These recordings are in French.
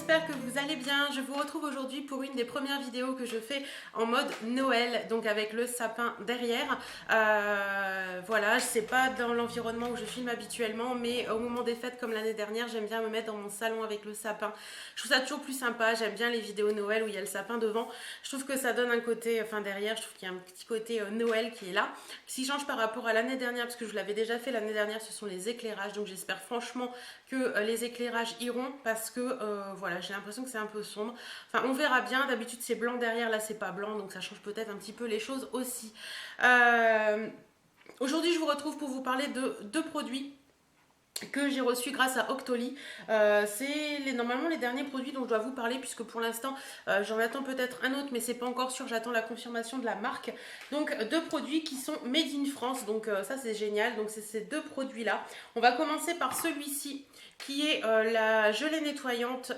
j'espère que vous allez bien. Je vous retrouve aujourd'hui pour une des premières vidéos que je fais en mode Noël, donc avec le sapin derrière. Voilà, je sais pas dans l'environnement où je filme habituellement, mais au moment des fêtes comme l'année dernière, j'aime bien me mettre dans mon salon avec le sapin. Je trouve ça toujours plus sympa, j'aime bien les vidéos Noël où il y a le sapin devant. Je trouve que ça donne un côté, enfin derrière, je trouve qu'il y a un petit côté Noël qui est là. Ce qui change par rapport à l'année dernière, parce que je l'avais déjà fait l'année dernière, ce sont les éclairages, donc j'espère franchement que les éclairages iront parce que voilà, j'ai l'impression que c'est un peu sombre. Enfin, on verra bien. D'habitude, c'est blanc derrière, là, c'est pas blanc, donc ça change peut-être un petit peu les choses aussi. Aujourd'hui, je vous retrouve pour vous parler de deux produits que j'ai reçu grâce à Octoly. C'est normalement les derniers produits dont je dois vous parler puisque pour l'instant j'en attends peut-être un autre mais c'est pas encore sûr, j'attends la confirmation de la marque. Donc deux produits qui sont made in France, donc ça c'est génial. Donc c'est ces deux produits là. On va commencer par celui-ci qui est la gelée nettoyante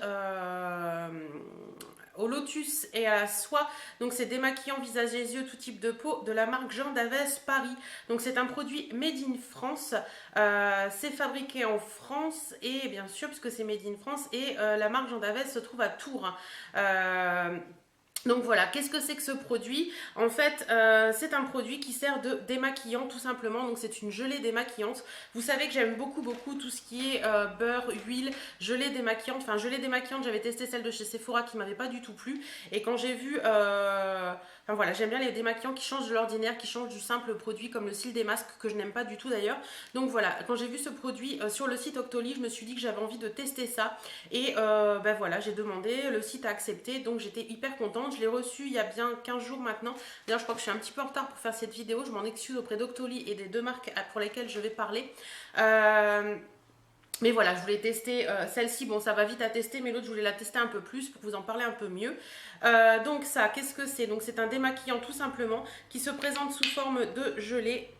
au lotus et à la soie. Donc c'est démaquillant visage et yeux, tout type de peau, de la marque Jean Daves Paris. Donc c'est un produit made in France. C'est fabriqué en France et bien sûr puisque c'est made in France et la marque Jean Daves se trouve à Tours. Donc voilà, qu'est-ce que c'est que ce produit? En fait, c'est un produit qui sert de démaquillant tout simplement. Donc c'est une gelée démaquillante. Vous savez que j'aime beaucoup tout ce qui est beurre, huile, gelée démaquillante. Enfin gelée démaquillante, j'avais testé celle de chez Sephora qui m'avait pas du tout plu. Et quand j'ai vu... Enfin voilà, j'aime bien les démaquillants qui changent de l'ordinaire, qui changent du simple produit comme le cil des masques que je n'aime pas du tout d'ailleurs. Donc voilà, quand j'ai vu ce produit sur le site Octoly, je me suis dit que j'avais envie de tester ça. Et ben voilà, j'ai demandé, le site a accepté, donc j'étais hyper contente. Je l'ai reçu il y a bien 15 jours maintenant. D'ailleurs, je crois que je suis un petit peu en retard pour faire cette vidéo. Je m'en excuse auprès d'Octoly et des deux marques pour lesquelles je vais parler. Mais voilà, je voulais tester celle-ci. Bon, ça va vite à tester, mais l'autre, je voulais la tester un peu plus pour vous en parler un peu mieux. Donc ça, qu'est-ce que c'est? Donc c'est un démaquillant tout simplement qui se présente sous forme de gelée.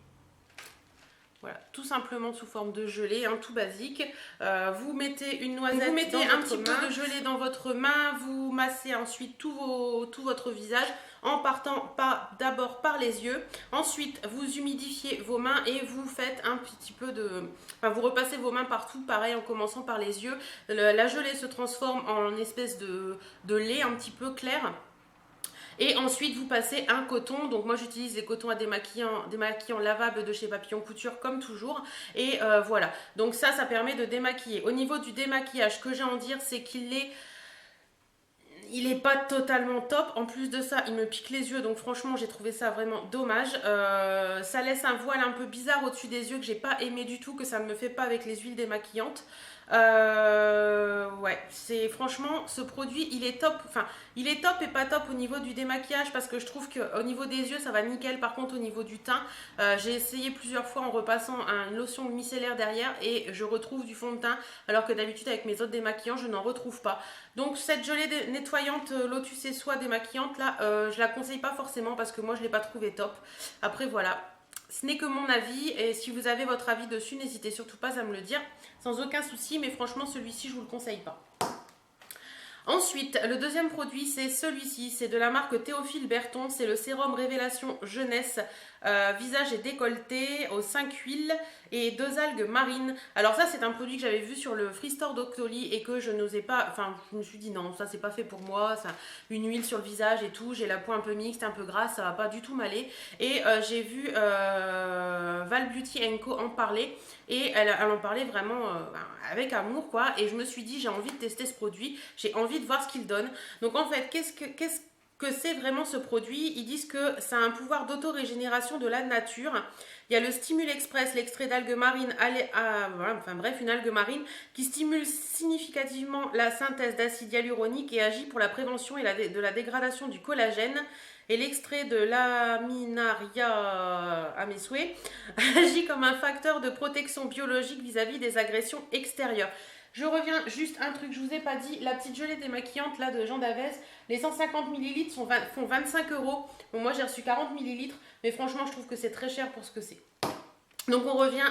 Voilà, tout simplement sous forme de gelée, hein, tout basique. Vous mettez une noisette, vous mettez un petit peu de gelée dans votre main, vous massez ensuite tout votre visage en partant d'abord par les yeux. Ensuite, vous humidifiez vos mains et vous faites un petit peu de... Enfin, vous repassez vos mains partout, pareil en commençant par les yeux. La gelée se transforme en espèce de lait un petit peu clair. Et ensuite, vous passez un coton. Donc moi, j'utilise les cotons à démaquillants lavables de chez Papillon Couture, comme toujours. Et voilà. Donc ça permet de démaquiller. Au niveau du démaquillage, ce que j'ai à en dire, c'est qu'il est... Il est pas totalement top. En plus de ça, il me pique les yeux. Donc franchement, j'ai trouvé ça vraiment dommage. Ça laisse un voile un peu bizarre au-dessus des yeux que j'ai pas aimé du tout, que ça ne me fait pas avec les huiles démaquillantes. Ouais, c'est franchement ce produit il est top, enfin il est top et pas top au niveau du démaquillage parce que je trouve qu'au niveau des yeux ça va nickel. Par contre au niveau du teint, j'ai essayé plusieurs fois en repassant une lotion micellaire derrière et je retrouve du fond de teint alors que d'habitude avec mes autres démaquillants je n'en retrouve pas. Donc cette gelée nettoyante Lotus et Soie démaquillante là, je la conseille pas forcément parce que moi je l'ai pas trouvé top. Après voilà, ce n'est que mon avis et si vous avez votre avis dessus, n'hésitez surtout pas à me le dire sans aucun souci, mais franchement celui-ci je vous le conseille pas. Ensuite, le deuxième produit, c'est celui-ci. C'est de la marque Théophile Berton. C'est le sérum Révélation Jeunesse, visage et décolleté aux 5 huiles et 2 algues marines. Alors ça, c'est un produit que j'avais vu sur le Free Store d'Octoly et que je n'osais pas... Enfin, je me suis dit non, ça c'est pas fait pour moi. Ça, une huile sur le visage et tout. J'ai la peau un peu mixte, un peu grasse, ça va pas du tout m'aller. Et j'ai vu Val Beauty Co en parler. Et elle en parlait vraiment avec amour quoi. Et je me suis dit j'ai envie de tester ce produit. J'ai envie de voir ce qu'il donne. Donc en fait, qu'est-ce que c'est vraiment ce produit? Ils disent que ça a un pouvoir d'auto-régénération de la nature. Il y a le Stimule Express, l'extrait d'algue marine, enfin bref, une algue marine qui stimule significativement la synthèse d'acide hyaluronique et agit pour la prévention et de la dégradation du collagène. Et l'extrait de laminaria à mes souhaits agit comme un facteur de protection biologique vis-à-vis des agressions extérieures. Je reviens juste un truc, je vous ai pas dit, la petite gelée démaquillante là de Jean Daves, les 150 ml font 25 euros. Bon, moi j'ai reçu 40 ml, mais franchement je trouve que c'est très cher pour ce que c'est. Donc on revient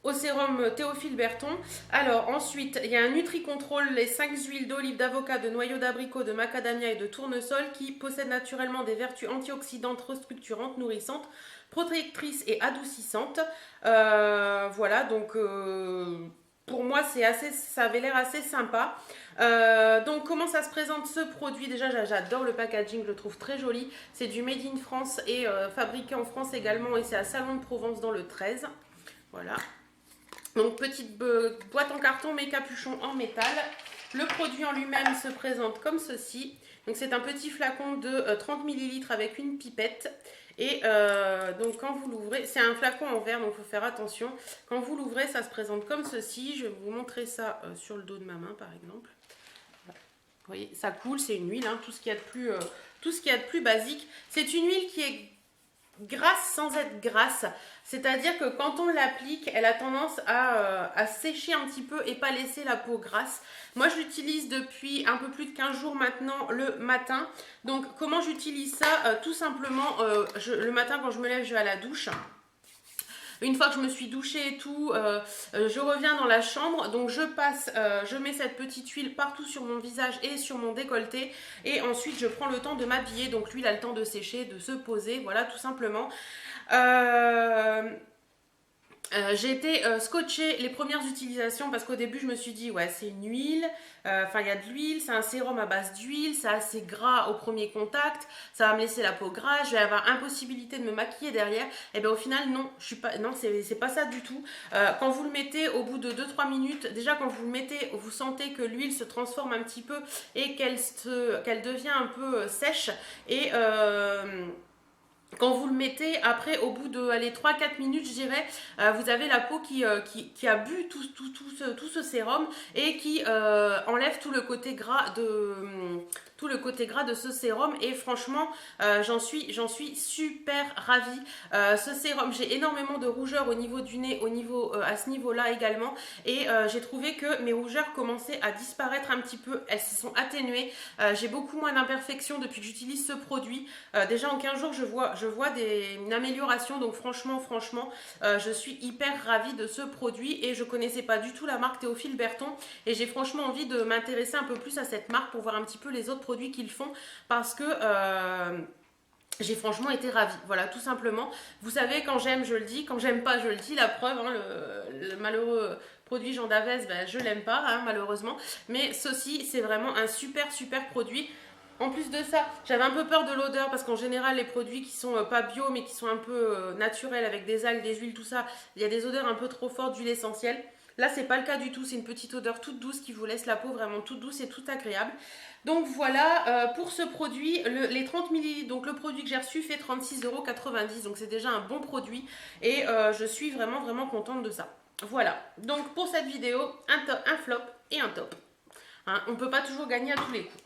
au sérum Théophile Berton. Alors ensuite, il y a un Nutri-Control, les 5 huiles d'olive, d'avocat, de noyau d'abricot, de macadamia et de tournesol qui possèdent naturellement des vertus antioxydantes, restructurantes, nourrissantes, protectrices et adoucissantes. Voilà, donc pour moi, ça avait l'air assez sympa. Donc comment ça se présente ce produit? Déjà j'adore le packaging, je le trouve très joli. C'est du Made in France et fabriqué en France également et c'est à Salon de Provence dans le 13. Voilà. Donc petite boîte en carton mais capuchon en métal. Le produit en lui-même se présente comme ceci. Donc c'est un petit flacon de 30 ml avec une pipette. Et donc quand vous l'ouvrez, c'est un flacon en verre donc il faut faire attention. Quand vous l'ouvrez, ça se présente comme ceci. Je vais vous montrer ça sur le dos de ma main par exemple. Vous voyez, ça coule, c'est une huile, hein, tout ce qu'il y a de plus basique. C'est une huile qui est grasse sans être grasse. C'est-à-dire que quand on l'applique, elle a tendance à sécher un petit peu et pas laisser la peau grasse. Moi, je l'utilise depuis un peu plus de 15 jours maintenant le matin. Donc, comment j'utilise ça? Tout simplement, le matin quand je me lève, je vais à la douche. Une fois que je me suis douchée et tout, je reviens dans la chambre. Donc je mets cette petite huile partout sur mon visage et sur mon décolleté. Et ensuite je prends le temps de m'habiller. Donc l'huile a le temps de sécher, de se poser. Voilà tout simplement. J'ai été scotchée les premières utilisations parce qu'au début je me suis dit ouais c'est une huile, enfin il y a de l'huile, c'est un sérum à base d'huile, c'est assez gras au premier contact, ça va me laisser la peau grasse, je vais avoir impossibilité de me maquiller derrière. Et bien au final non, c'est pas ça du tout. Quand vous le mettez au bout de 2-3 minutes, déjà quand vous le mettez, vous sentez que l'huile se transforme un petit peu et qu'elle devient un peu sèche et quand vous le mettez, après, au bout de 3-4 minutes, je dirais, vous avez la peau qui a bu tout ce sérum et qui enlève tout le côté gras de ce sérum. Et franchement, j'en suis super ravie. Ce sérum, j'ai énormément de rougeurs au niveau du nez, à ce niveau-là également. Et j'ai trouvé que mes rougeurs commençaient à disparaître un petit peu. Elles se sont atténuées. J'ai beaucoup moins d'imperfections depuis que j'utilise ce produit. Déjà en 15 jours, je vois une amélioration. Donc franchement, je suis hyper ravie de ce produit. Et je connaissais pas du tout la marque Théophile Berton. Et j'ai franchement envie de m'intéresser un peu plus à cette marque pour voir un petit peu les autres produits qu'ils font. Parce que j'ai franchement été ravie, voilà, tout simplement. Vous savez, quand j'aime, je le dis, quand j'aime pas, je le dis. La preuve, hein, le malheureux produit Jean Davès, ben, je l'aime pas, hein, malheureusement. Mais ceci, c'est vraiment un super produit. En plus de ça, j'avais un peu peur de l'odeur parce qu'en général, les produits qui sont pas bio mais qui sont un peu naturels avec des algues, des huiles, tout ça, il y a des odeurs un peu trop fortes d'huile essentielle. Là, c'est pas le cas du tout. C'est une petite odeur toute douce qui vous laisse la peau vraiment toute douce et toute agréable. Donc voilà, pour ce produit, les 30 ml, donc le produit que j'ai reçu fait 36,90 €. Donc c'est déjà un bon produit et je suis vraiment contente de ça. Voilà, donc pour cette vidéo, un flop et un top. Hein, on ne peut pas toujours gagner à tous les coups.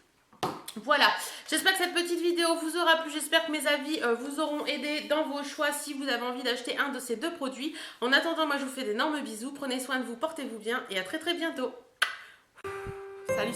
Voilà, j'espère que cette petite vidéo vous aura plu, j'espère que mes avis vous auront aidé dans vos choix si vous avez envie d'acheter un de ces deux produits. En attendant, moi je vous fais d'énormes bisous, prenez soin de vous, portez-vous bien et à très bientôt. Salut